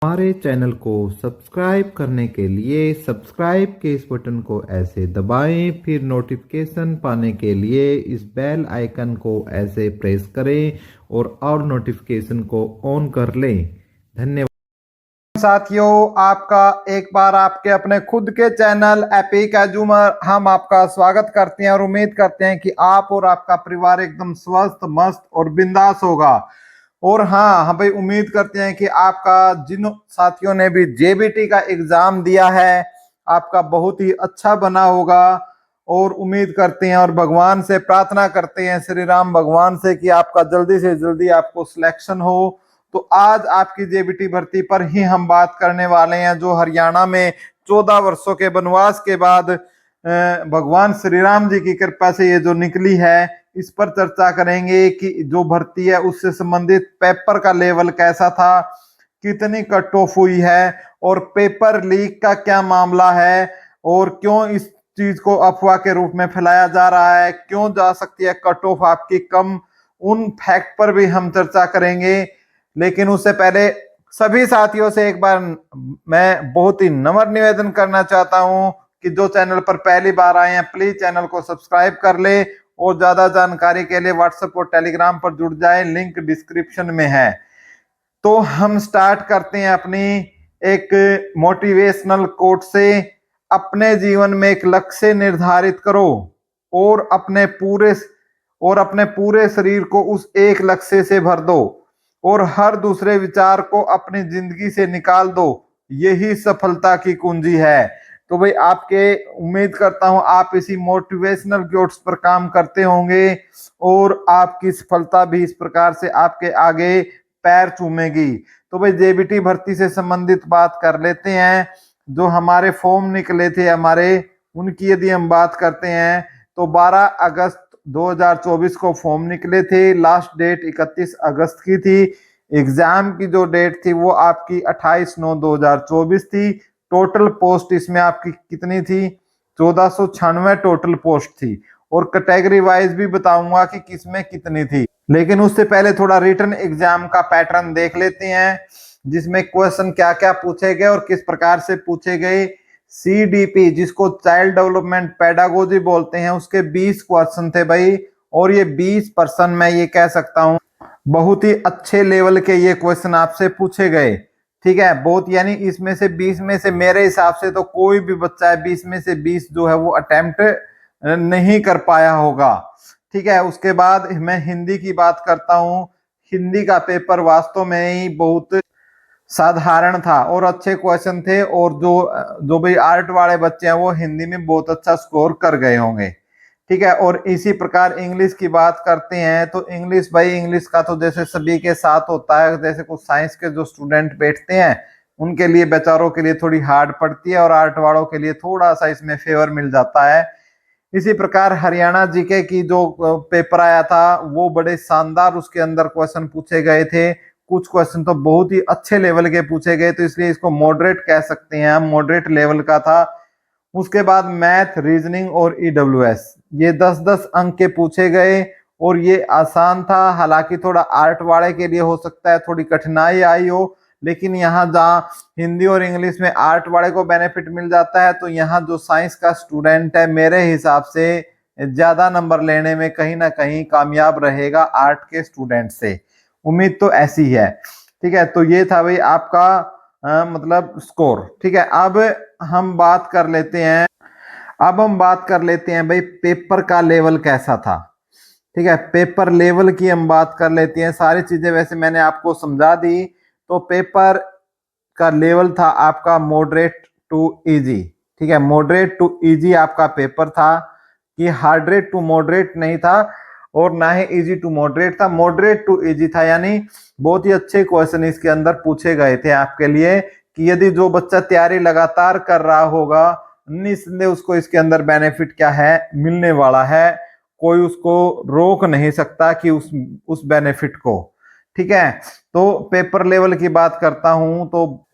हमारे चैनल को सब्सक्राइब करने के लिए सब्सक्राइब के इस बटन को ऐसे दबाएं, फिर नोटिफिकेशन पाने के लिए इस बेल आइकन को ऐसे प्रेस करें और नोटिफिकेशन को ऑन कर लें। धन्यवाद साथियों, आपका एक बार आपके अपने खुद के चैनल एपिक एजूमर हम आपका स्वागत करते हैं और उम्मीद करते हैं कि आप और आपका परिवार एकदम स्वस्थ, मस्त और बिंदास होगा। और हाँ, हम भाई उम्मीद करते हैं कि आपका जिन साथियों ने भी जेबीटी का एग्जाम दिया है आपका बहुत ही अच्छा बना होगा। और उम्मीद करते हैं और भगवान से प्रार्थना करते हैं, श्री राम भगवान से, कि आपका जल्दी से जल्दी आपको सिलेक्शन हो। तो आज आपकी जेबीटी भर्ती पर ही हम बात करने वाले हैं, जो हरियाणा में 14 वर्षों के वनवास के बाद भगवान श्री राम जी की कृपा से ये जो निकली है, इस पर चर्चा करेंगे कि जो भर्ती है उससे संबंधित पेपर का लेवल कैसा था, कितनी कट ऑफ हुई है और पेपर लीक का क्या मामला है और क्यों इस चीज को अफवाह के रूप में फैलाया जा रहा है, क्यों जा सकती है कट ऑफ आपकी कम, उन फैक्ट पर भी हम चर्चा करेंगे। लेकिन उससे पहले सभी साथियों से एक बार मैं बहुत ही नम्र निवेदन करना चाहता हूं कि जो चैनल पर पहली बार आए हैं प्लीज चैनल को सब्सक्राइब कर ले और ज्यादा जानकारी के लिए व्हाट्सएप और टेलीग्राम पर जुड़ जाए, लिंक डिस्क्रिप्शन में है। तो हम स्टार्ट करते हैं अपनी एक मोटिवेशनल कोट से। अपने जीवन में एक लक्ष्य निर्धारित करो और अपने पूरे शरीर को उस एक लक्ष्य से भर दो और हर दूसरे विचार को अपनी जिंदगी से निकाल दो। यही सफलता की कुंजी है। तो भाई आपके उम्मीद करता हूं आप इसी मोटिवेशनल कोट्स पर काम करते होंगे और आपकी सफलता भी इस प्रकार से आपके आगे पैर चूमेगी। तो भाई जेबीटी भर्ती से संबंधित बात कर लेते हैं। जो हमारे फॉर्म निकले थे हमारे, उनकी यदि हम बात करते हैं तो 12 अगस्त 2024 को फॉर्म निकले थे। लास्ट डेट 31 अगस्त की थी। एग्जाम की जो डेट थी वो आपकी 28/9/2024 थी। टोटल पोस्ट इसमें आपकी कितनी थी? 1496 टोटल पोस्ट थी। और कैटेगरी वाइज भी बताऊंगा कि किसमें कितनी थी। लेकिन उससे पहले थोड़ा रिटन एग्जाम का पैटर्न देख लेते हैं, जिसमें क्वेश्चन क्या क्या पूछे गए और किस प्रकार से पूछे गए। सीडीपी, जिसको चाइल्ड डेवलपमेंट पेडागोजी बोलते हैं, उसके 20 क्वेश्चन थे भाई। और ये 20% मैं ये कह सकता हूं बहुत ही अच्छे लेवल के ये क्वेश्चन आपसे पूछे गए। ठीक है, बहुत, यानी इसमें से 20 में से मेरे हिसाब से तो कोई भी बच्चा है 20 में से 20 जो है वो अटेम्प्ट नहीं कर पाया होगा। ठीक है, उसके बाद मैं हिंदी की बात करता हूं। हिंदी का पेपर वास्तव में ही बहुत साधारण था और अच्छे क्वेश्चन थे। और जो जो भी आर्ट वाले बच्चे हैं वो हिंदी में बहुत अच्छा स्कोर कर गए होंगे। ठीक है, और इसी प्रकार इंग्लिश की बात करते हैं तो इंग्लिश, भाई इंग्लिश का तो जैसे सभी के साथ होता है, जैसे कुछ साइंस के जो स्टूडेंट बैठते हैं उनके लिए, बेचारों के लिए थोड़ी हार्ड पड़ती है और आर्ट वालों के लिए थोड़ा सा इसमें फेवर मिल जाता है। इसी प्रकार हरियाणा जीके की जो पेपर आया था वो बड़े शानदार उसके अंदर क्वेश्चन पूछे गए थे। कुछ क्वेश्चन तो बहुत ही अच्छे लेवल के पूछे गए, तो इसलिए इसको मॉडरेट कह सकते हैं हम, मॉडरेट लेवल का था। उसके बाद मैथ, रीजनिंग और ईडब्ल्यूएस, ये 10-10 अंक के पूछे गए और ये आसान था। हालांकि थोड़ा आर्ट वाले के लिए हो सकता है थोड़ी कठिनाई आई हो, लेकिन यहाँ जहाँ हिंदी और इंग्लिश में आर्ट वाले को बेनिफिट मिल जाता है, तो यहाँ जो साइंस का स्टूडेंट है मेरे हिसाब से ज्यादा नंबर लेने में कहीं ना कहीं कामयाब रहेगा आर्ट के स्टूडेंट से। उम्मीद तो ऐसी है। ठीक है, तो ये था भाई आपका मतलब स्कोर। ठीक है, अब हम बात कर लेते हैं भाई पेपर का लेवल कैसा था। ठीक है, पेपर लेवल की हम बात कर लेते हैं। सारी चीजें वैसे मैंने आपको समझा दी। तो पेपर का लेवल था आपका मॉडरेट टू इजी। ठीक है, मॉडरेट टू इजी आपका पेपर था, कि हार्डरेट टू मॉडरेट नहीं था और ना ही इजी टू मॉडरेट था, मॉडरेट टू इजी था। यानी बहुत ही अच्छे क्वेश्चन इसके अंदर पूछे गए थे आपके लिए, कि यदि जो बच्चा तैयारी लगातार कर रहा होगा निस्संदेह उसको इसके अंदर बेनिफिट क्या है मिलने वाला है। कोई उसको रोक नहीं सकता कि उस बेनिफिट को। ठीक है, तो पेपर लेवल की बात करता हूं तो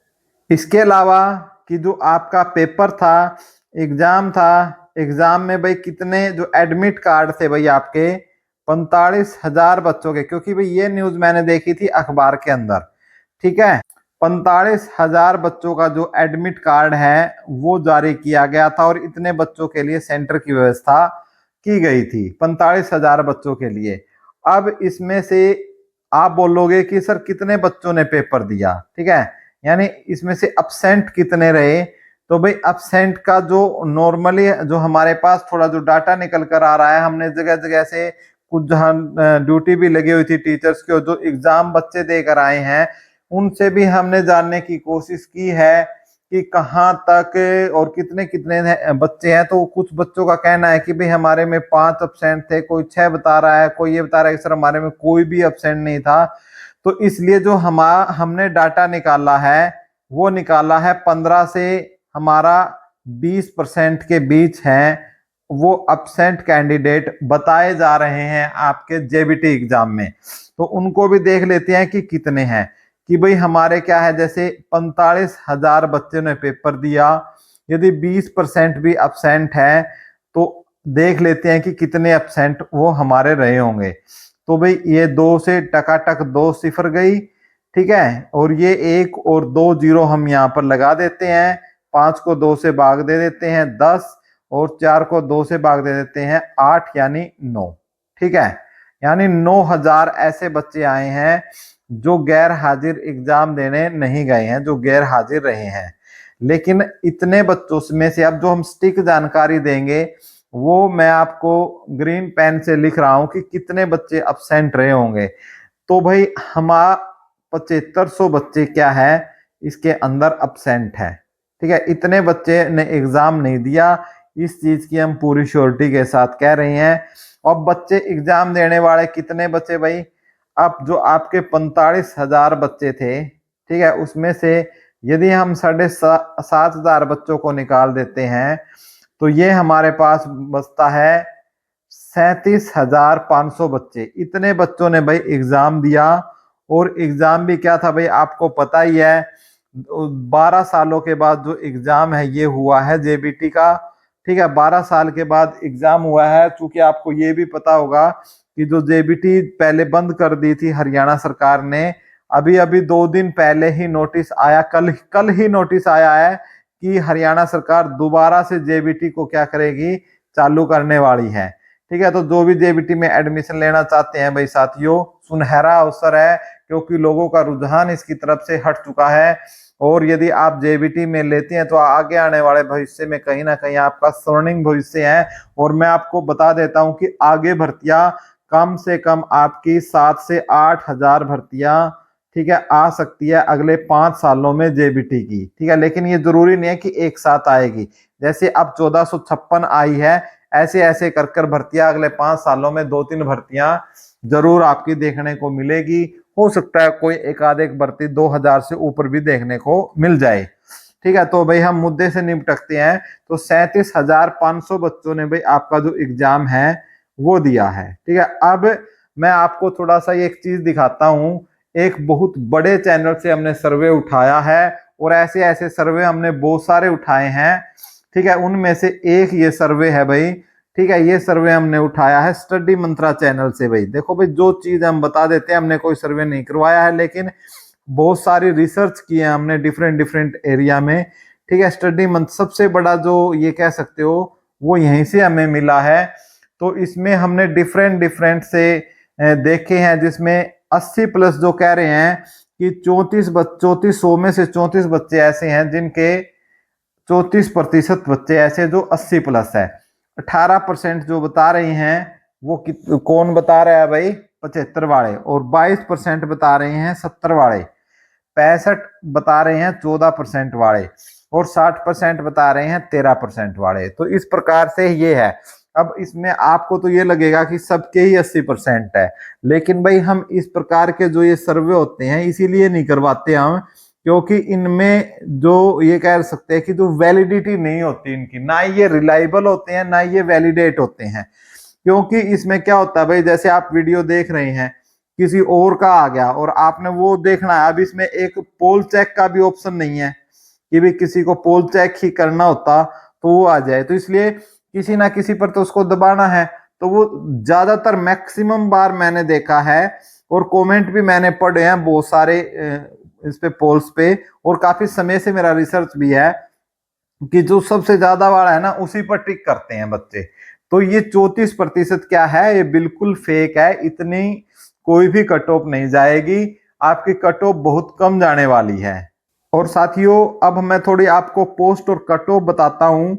इसके अलावा कि जो आपका पेपर था, एग्जाम था, एग्जाम में भाई कितने जो एडमिट कार्ड थे भाई आपके 45,000 बच्चों के, क्योंकि भाई ये न्यूज मैंने देखी थी अखबार के अंदर। ठीक है, 45,000 बच्चों का जो एडमिट कार्ड है वो जारी किया गया था और इतने बच्चों के लिए सेंटर की व्यवस्था की गई थी, 45,000 बच्चों के लिए। अब इसमें से आप बोलोगे कि सर कितने बच्चों ने पेपर दिया, ठीक है, यानी इसमें से अब्सेंट कितने रहे। तो भाई अब्सेंट का जो नॉर्मली जो हमारे पास थोड़ा जो डाटा निकल कर आ रहा है, हमने जगह जगह से कुछ जहां ड्यूटी भी लगी हुई थी टीचर्स की, और जो एग्जाम बच्चे देकर आए हैं उनसे भी हमने जानने की कोशिश की है कि कहाँ तक और कितने कितने बच्चे हैं। तो कुछ बच्चों का कहना है कि भाई हमारे में 5 अब्सेंट थे, कोई 6 बता रहा है, कोई ये बता रहा है कि सर हमारे में कोई भी अब्सेंट नहीं था। तो इसलिए जो हमने डाटा निकाला है वो निकाला है 15 से हमारा 20% के बीच है वो अब्सेंट कैंडिडेट बताए जा रहे हैं आपके जेबीटी एग्जाम में। तो उनको भी देख लेते हैं कि कितने हैं। कि भाई हमारे क्या है, जैसे 45,000 बच्चों ने पेपर दिया, यदि 20% भी अब्सेंट है तो देख लेते हैं कि कितने अब्सेंट वो हमारे रहे होंगे। तो भाई ये 2 से टकाटक 2 सिफर गई, ठीक है, और ये 1 और 2 जीरो हम यहाँ पर लगा देते हैं। 5 को 2 से भाग दे देते हैं 10, और 4 को 2 से भाग दे देते हैं 8, यानी 9, ठीक है। यानी 9,000 ऐसे बच्चे आए हैं जो गैर हाजिर एग्जाम देने नहीं गए हैं, जो गैर हाजिर रहे हैं। लेकिन इतने बच्चों में से अब जो हम स्टिक जानकारी देंगे वो मैं आपको ग्रीन पेन से लिख रहा हूं कि कितने बच्चे अब्सेंट रहे होंगे। तो भाई हमारा 7500 बच्चे क्या है इसके अंदर अब्सेंट है, ठीक है। इतने बच्चे ने एग्जाम नहीं दिया, इस चीज की हम पूरी श्योरिटी के साथ कह रहे हैं। और बच्चे एग्जाम देने वाले कितने बच्चे भाई, अब जो आपके 45,000 बच्चे थे, ठीक है, उसमें से यदि हम 7,500 बच्चों को निकाल देते हैं तो ये हमारे पास बचता है 37,500 बच्चे। इतने बच्चों ने भाई एग्जाम दिया। और एग्जाम भी क्या था भाई, आपको पता ही है, 12 सालों के बाद जो एग्जाम है ये हुआ है जेबीटी का, ठीक है। 12 साल के बाद एग्जाम हुआ है। चूंकि आपको ये भी पता होगा कि जो जेबीटी पहले बंद कर दी थी हरियाणा सरकार ने, अभी अभी 2 दिन पहले ही नोटिस आया, कल ही नोटिस आया है कि हरियाणा सरकार दोबारा से जेबीटी को क्या करेगी, चालू करने वाली है, ठीक है। तो जो भी जेबीटी में एडमिशन लेना चाहते हैं भाई साथियों, सुनहरा अवसर है, क्योंकि लोगों का रुझान इसकी तरफ से हट चुका है। और यदि आप जेबीटी में लेते हैं तो आगे आने वाले भविष्य में कहीं ना कहीं आपका स्वर्णिम भविष्य है। और मैं आपको बता देता हूं कि आगे भर्तियां कम से कम आपकी 7 से 8,000 भर्तियां, ठीक है, आ सकती है अगले 5 सालों में जेबीटी की, ठीक है। लेकिन ये जरूरी नहीं है कि एक साथ आएगी। जैसे अब 1456 आई है, ऐसे ऐसे कर कर भर्तियां अगले 5 सालों में 2-3 भर्तियां जरूर आपकी देखने को मिलेगी। हो सकता है कोई एक भर्ती 2,000 से ऊपर भी देखने को मिल जाए, ठीक है। तो भाई हम मुद्दे से निपटते हैं। तो 37,500 बच्चों ने भाई आपका जो एग्जाम है वो दिया है, ठीक है। अब मैं आपको थोड़ा सा एक चीज दिखाता हूं। एक बहुत बड़े चैनल से हमने सर्वे उठाया है, और ऐसे ऐसे सर्वे हमने बहुत सारे उठाए हैं, ठीक है। उनमें से एक ये सर्वे है भाई, ठीक है। ये सर्वे हमने उठाया है स्टडी मंत्रा चैनल से। भाई देखो भाई, जो चीज हम बता देते हैं, हमने कोई सर्वे नहीं करवाया है, लेकिन बहुत सारी रिसर्च की है हमने डिफरेंट डिफरेंट एरिया में, ठीक है। स्टडी मंत्र सबसे बड़ा जो ये कह सकते हो वो यहीं से हमें मिला है। तो इसमें हमने डिफरेंट डिफरेंट से देखे हैं, जिसमें 80+ जो कह रहे हैं कि 3400 में से 34 बच्चे ऐसे हैं जिनके 34% बच्चे ऐसे जो 80+ है। 18% जो बता रहे हैं वो कौन बता रहा है भाई, 75 वाले। और 22% बता रहे हैं 70 वाले। 65 बता रहे हैं 14% वाले। और 60% बता रहे हैं 13% वाले। तो इस प्रकार से ये है। अब इसमें आपको तो ये लगेगा कि सबके ही 80% है, लेकिन भाई हम इस प्रकार के जो ये सर्वे होते हैं इसीलिए नहीं करवाते हम, क्योंकि इनमें जो ये कह सकते हैं कि जो वैलिडिटी नहीं होती इनकी, ना ये रिलायबल होते हैं ना ये वैलिडेट होते हैं। क्योंकि इसमें क्या होता है भाई, जैसे आप वीडियो देख रहे हैं, किसी और का आ गया और आपने वो देखना है। अब इसमें एक पोल चेक का भी ऑप्शन नहीं है कि भी किसी को पोल चेक ही करना होता तो वो आ जाए। तो इसलिए किसी ना किसी पर तो उसको दबाना है। तो वो ज्यादातर मैक्सिमम बार मैंने देखा है, और कमेंट भी मैंने पढ़े हैं बहुत सारे इस पे पोल्स पे, और काफी समय से मेरा रिसर्च भी है कि जो सबसे ज्यादा वाला है ना उसी पर टिक करते हैं बच्चे। तो ये 34% क्या है, ये बिल्कुल फेक है। इतनी कोई भी कट ऑफ नहीं जाएगी, आपकी कट ऑफ बहुत कम जाने वाली है। और साथियों अब मैं थोड़ी आपको पोस्ट और कट ऑफ बताता हूं,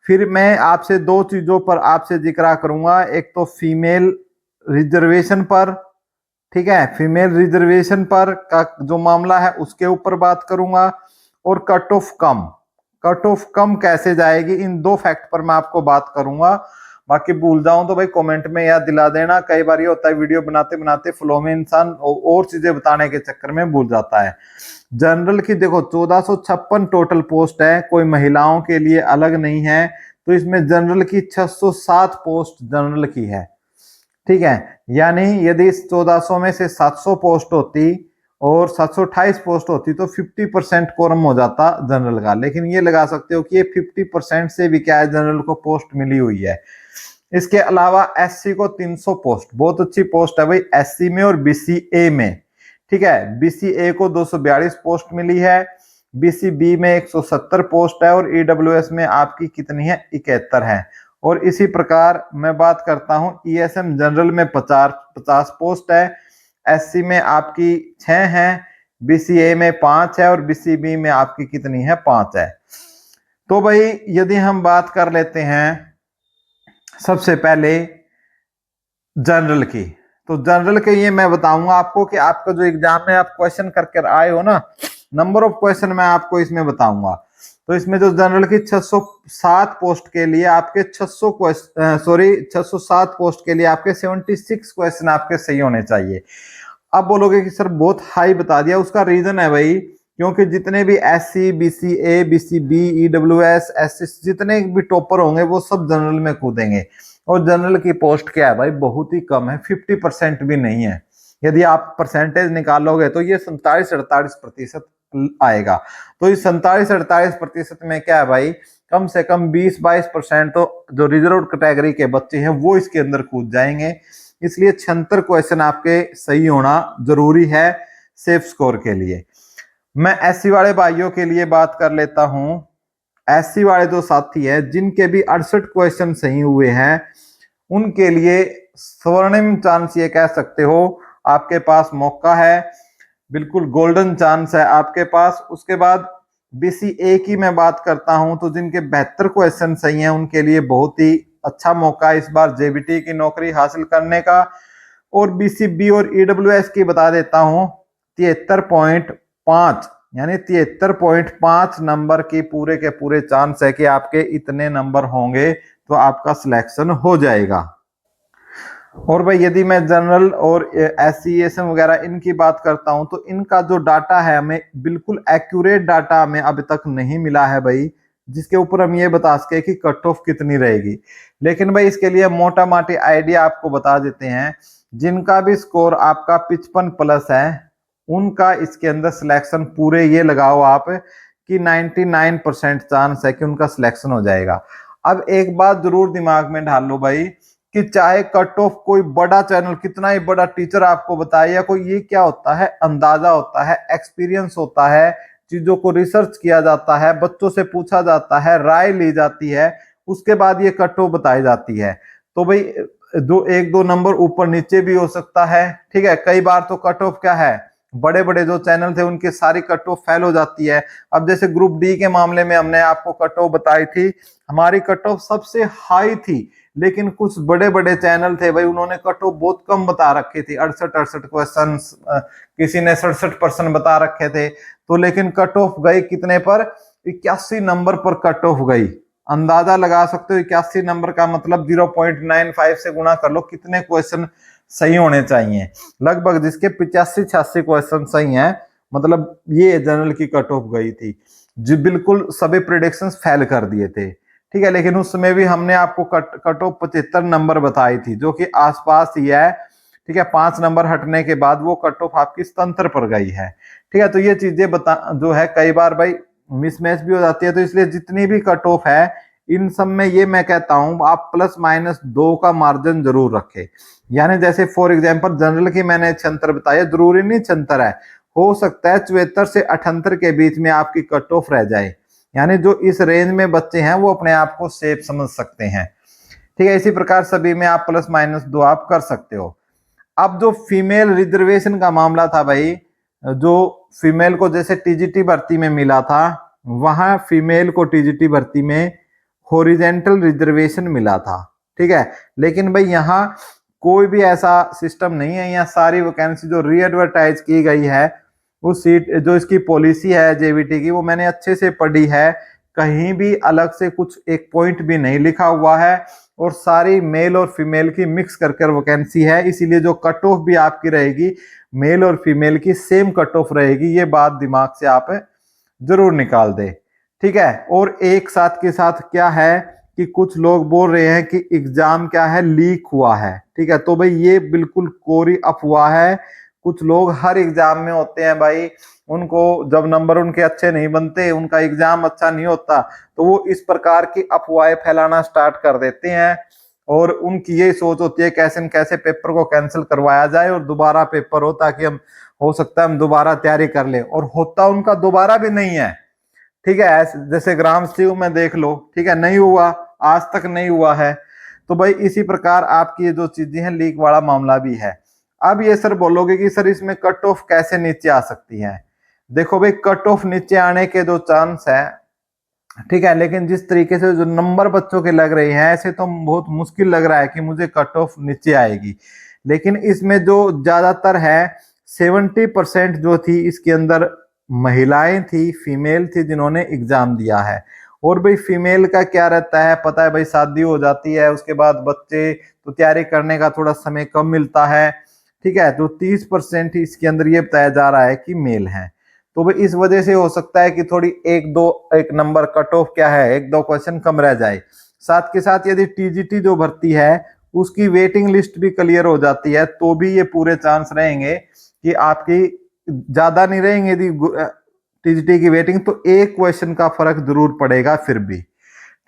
फिर मैं आपसे दो चीजों पर आपसे जिक्र करूंगा। एक तो फीमेल रिजर्वेशन पर, ठीक है, फीमेल रिजर्वेशन पर का जो मामला है उसके ऊपर बात करूंगा, और कट ऑफ कम कैसे जाएगी, इन दो फैक्ट पर मैं आपको बात करूंगा। बाकी भूल जाऊं तो भाई कमेंट में याद दिला देना। कई बार ये होता है वीडियो बनाते बनाते फ्लो में इंसान और चीजें बताने के चक्कर में भूल जाता है। जनरल की देखो 1456 टोटल पोस्ट है, कोई महिलाओं के लिए अलग नहीं है। तो इसमें जनरल की 607 पोस्ट जनरल की है, ठीक है। यानी यदि इस 1400 में से 700 पोस्ट होती और 728 पोस्ट होती तो 50% कोरम हो जाता जनरल का। लेकिन ये लगा सकते हो कि ये 50% से भी क्या है, जनरल को पोस्ट मिली हुई है। इसके अलावा एससी को 300 पोस्ट, बहुत अच्छी पोस्ट है भाई एससी में और बीसीए में, ठीक है। बीसीए को 242 पोस्ट मिली है, बीसीबी में 170 पोस्ट है, और ईडब्ल्यूएस में आपकी कितनी है, 71 है। और इसी प्रकार मैं बात करता हूं ईएसएम जनरल में 50 पोस्ट है, एससी में आपकी 6 है, बीसीए में 5 है, और बीसीबी में आपकी कितनी है, 5 है। तो भाई यदि हम बात कर लेते हैं सबसे पहले जनरल की, तो जनरल के ये मैं बताऊंगा आपको कि आपका जो एग्जाम में आप क्वेश्चन करके आए हो ना, नंबर ऑफ क्वेश्चन मैं आपको इसमें बताऊंगा। तो इसमें जो जनरल की 607 पोस्ट के लिए आपके 607 पोस्ट के लिए आपके 76 क्वेश्चन आपके सही होने चाहिए। अब बोलोगे कि सर बहुत हाई बता दिया, उसका रीजन है भाई क्योंकि जितने भी SC BCA BCB EWS SS जितने भी टॉपर होंगे वो सब जनरल में कूदेंगे। और जनरल की पोस्ट क्या है भाई, बहुत ही कम है, 50% भी नहीं है। यदि आप परसेंटेज निकालोगे तो ये 47-48% आएगा। तो इस 47-48% में क्या है भाई, कम से कम 20-22% तो जो रिजर्व कैटेगरी के बच्चे हैं वो इसके अंदर कूद जाएंगे। इसलिए 76 क्वेश्चन आपके सही होना जरूरी है सेफ स्कोर के लिए। मैं एससी वाले भाइयों के लिए बात कर लेता हूं। एससी वाले जो साथी है जिनके भी 68 क्वेश्चन सही हुए हैं, उनके लिए स्वर्णिम चांस ये कह सकते हो, आपके पास मौका है, बिल्कुल गोल्डन चांस है आपके पास। उसके बाद बीसीए की मैं बात करता हूं तो जिनके 72 क्वेश्चन सही हैं उनके लिए बहुत ही अच्छा मौका है इस बार जेबीटी की नौकरी हासिल करने का। और बीसीबी और ईडब्ल्यूएस की बता देता हूं 73.5 यानी 73.5 नंबर की पूरे के पूरे चांस है कि आपके इतने नंबर होंगे तो आपका सिलेक्शन हो जाएगा। और भाई यदि मैं जनरल और एससीएसएम वगैरह इनकी बात करता हूं तो इनका जो डाटा है हमें बिल्कुल एक्यूरेट डाटा हमें अभी तक नहीं मिला है भाई, जिसके ऊपर हम ये बता सके कि कट ऑफ कितनी रहेगी। लेकिन भाई इसके लिए मोटा माटी आइडिया आपको बता देते हैं, जिनका भी स्कोर आपका 55+ है उनका इसके अंदर सिलेक्शन पूरे ये लगाओ आप कि 99% चांस है कि उनका सिलेक्शन हो जाएगा। अब एक बात जरूर दिमाग में डाल लो भाई कि चाहे कट ऑफ कोई बड़ा चैनल कितना ही बड़ा टीचर आपको बताए या कोई, ये क्या होता है, अंदाजा होता है, एक्सपीरियंस होता है, चीजों को रिसर्च किया जाता है, बच्चों से पूछा जाता है, राय ली जाती है, उसके बाद ये कट ऑफ बताई जाती है। तो भाई दो एक दो नंबर ऊपर नीचे भी हो सकता है, ठीक है। कई बार तो कट ऑफ क्या है, बड़े बड़े जो चैनल थे उनके सारी कट ऑफ फेल हो जाती है। अब जैसे ग्रुप डी के मामले में हमने आपको कट ऑफ बताई थी, हमारी कट ऑफ सबसे हाई थी, लेकिन कुछ बड़े बड़े चैनल थे भाई उन्होंने कट ऑफ बहुत कम बता रखे थे, 68 क्वेश्चन, किसी ने 67% बता रखे थे। तो लेकिन कट ऑफ गई कितने पर, 81 नंबर पर कट ऑफ गई। अंदाजा लगा सकते हो 81 नंबर का मतलब 0.95 से गुणा कर लो कितने क्वेश्चन सही होने चाहिए, लगभग जिसके 85-86 क्वेश्चन सही हैं, मतलब ये जनरल की कट ऑफ गई थी जो बिल्कुल सभी प्रेडिक्शंस फेल कर दिए थे, ठीक है। लेकिन उस समय भी हमने आपको कट ऑफ 75 नंबर बताई थी जो कि आसपास ही है, ठीक है। 5 नंबर हटने के बाद वो कट ऑफ आपकी 77 पर गई है, ठीक है। तो ये चीजें बता जो है कई बार भाई मिसमैच भी हो जाती है। तो इसलिए जितनी भी कट ऑफ है इन सब में ये मैं कहता हूं आप ±2 का मार्जिन जरूर रखें। यानी जैसे फॉर एग्जांपल जनरल की मैंने 76 बताया, जरूरी नहीं 76 है, हो सकता है 74 से 78 के बीच में आपकी कट ऑफ रह जाए। यानी जो इस रेंज में बच्चे हैं वो अपने आप को सेफ समझ सकते हैं। ठीक है, इसी प्रकार सभी में आप प्लस माइनस 2 आप कर सकते हो। अब जो फीमेल रिजर्वेशन का मामला था भाई, जो फीमेल को जैसे टीजीटी भर्ती में मिला था, वहां फीमेल को टीजीटी भर्ती में हॉरिजेंटल रिजर्वेशन मिला था। ठीक है, लेकिन भाई यहाँ कोई भी ऐसा सिस्टम नहीं है। यहाँ सारी वैकेंसी जो री एडवर्टाइज की गई है, उस सीट जो इसकी पॉलिसी है जेवीटी की, वो मैंने अच्छे से पढ़ी है। कहीं भी अलग से कुछ एक पॉइंट भी नहीं लिखा हुआ है और सारी मेल और फीमेल की मिक्स करके वैकेंसी है। इसीलिए जो कट ऑफ भी आपकी रहेगी मेल और फीमेल की सेम कट ऑफ रहेगी। ये बात दिमाग से आप जरूर निकाल दे। ठीक है, और एक साथ के साथ क्या है कि कुछ लोग बोल रहे हैं कि एग्जाम क्या है लीक हुआ है। ठीक है, तो भाई ये बिल्कुल कोरी अफवाह है। कुछ लोग हर एग्जाम में होते हैं भाई, उनको जब नंबर उनके अच्छे नहीं बनते, उनका एग्जाम अच्छा नहीं होता, तो वो इस प्रकार की अफवाहें फैलाना स्टार्ट कर देते हैं और उनकी ये सोच होती है कैसे न कैसे पेपर को कैंसिल करवाया जाए और दोबारा पेपर हो, ताकि हम हो सकता है हम दोबारा तैयारी कर ले। और होता उनका दोबारा भी नहीं है। ठीक है, जैसे ग्राम सचिव में देख लो, ठीक है, नहीं हुआ, आज तक नहीं हुआ है। तो भाई इसी प्रकार आपकी ये जो चीजें हैं लीक वाला मामला भी है। अब ये सर बोलोगे कि सर इसमें कट ऑफ कैसे नीचे आ सकती है। देखो भाई, कट ऑफ नीचे आने के जो चांस है, ठीक है, लेकिन जिस तरीके से जो नंबर बच्चों के लग रहे हैं, ऐसे तो बहुत मुश्किल लग रहा है कि मुझे कट ऑफ नीचे आएगी। लेकिन इसमें जो ज्यादातर है 70% जो थी इसके अंदर महिलाएं थी, फीमेल थी जिन्होंने एग्जाम दिया है। और भाई फीमेल का क्या रहता है पता है भाई, शादी हो जाती है, उसके बाद बच्चे, तो तैयारी करने का थोड़ा समय कम मिलता है। ठीक है, तो 30% इसके अंदर ये बताया जा रहा है कि मेल है। तो भाई इस वजह से हो सकता है कि थोड़ी एक नंबर कट ऑफ क्या है, एक दो क्वेश्चन कम रह जाए। साथ के साथ यदि टीजीटी जो भर्ती है उसकी वेटिंग लिस्ट भी क्लियर हो जाती है, तो भी ये पूरे चांस रहेंगे कि आपकी ज्यादा नहीं रहेंगे। यदि टीजीटी की वेटिंग, तो एक क्वेश्चन का फर्क जरूर पड़ेगा फिर भी।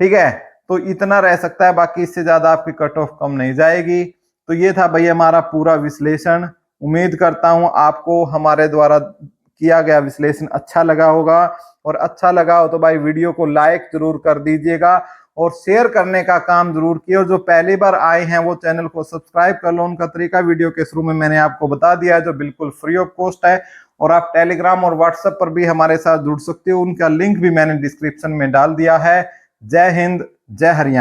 ठीक है, तो इतना रह सकता है, बाकी इससे ज्यादा आपकी कट ऑफ कम नहीं जाएगी। तो ये था भाई हमारा पूरा विश्लेषण। उम्मीद करता हूं आपको हमारे द्वारा किया गया विश्लेषण अच्छा लगा होगा, और अच्छा लगा हो तो भाई वीडियो को लाइक जरूर कर दीजिएगा और शेयर करने का काम जरूर किए। और जो पहली बार आए हैं वो चैनल को सब्सक्राइब कर लो। उनका तरीका वीडियो के शुरू में मैंने आपको बता दिया है, जो बिल्कुल फ्री ऑफ कॉस्ट है। और आप टेलीग्राम और व्हाट्सएप पर भी हमारे साथ जुड़ सकते हो, उनका लिंक भी मैंने डिस्क्रिप्शन में डाल दिया है। जय हिंद, जय हरियाणा।